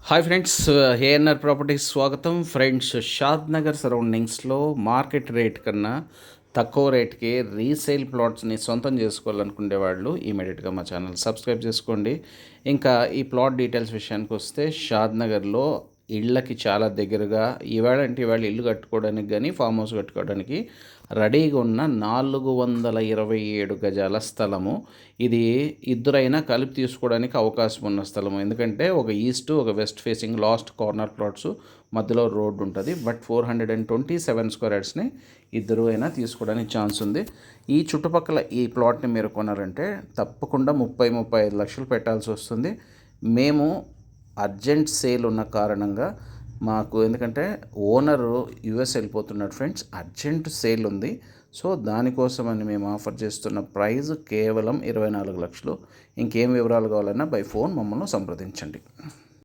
Hi friends, ANR properties స్వాగతం. Friends, షాద్ నగర్ సరౌండింగ్స్లో market rate కన్నా తక్కువ రేట్కి రీసేల్ ప్లాట్స్ని సొంతం చేసుకోవాలనుకునే వాళ్ళు ఇమీడియట్గా మా ఛానల్ సబ్స్క్రైబ్ చేసుకోండి. ఇంకా ఈ ప్లాట్ డీటెయిల్స్ విషయానికి వస్తే, షాద్ నగర్లో ఇళ్ళకి చాలా దగ్గరగా ఇవాళ ఇల్లు కట్టుకోవడానికి కానీ ఫామ్ హౌస్ కట్టుకోవడానికి రెడీగా ఉన్న 427 గజాల స్థలము. ఇది ఇద్దరైనా కలిపి తీసుకోవడానికి అవకాశం ఉన్న స్థలము. ఎందుకంటే ఒక ఈస్ట్ ఒక west facing last corner plots, మధ్యలో రోడ్డు ఉంటుంది. బట్ 427 స్క్వేర్ యార్డ్స్ని ఇద్దరు అయినా తీసుకోవడానికి ఛాన్స్ ఉంది. ఈ చుట్టుపక్కల ఈ ప్లాట్ని మీరు కొనారంటే తప్పకుండా 30-35 లక్షలు పెట్టాల్సి వస్తుంది. మేము అర్జెంట్ సేల్ ఉన్న కారణంగా మాకు, ఎందుకంటే ఓనరు యుఎస్ వెళ్ళిపోతున్నాడు ఫ్రెండ్స్, అర్జెంట్ సేల్ ఉంది. సో దానికోసమని మేము ఆఫర్ చేస్తున్న ప్రైస్ కేవలం 24 లక్షలు. ఇంకేం వివరాలు కావాలన్నా బై ఫోన్ మమ్మల్ని సంప్రదించండి.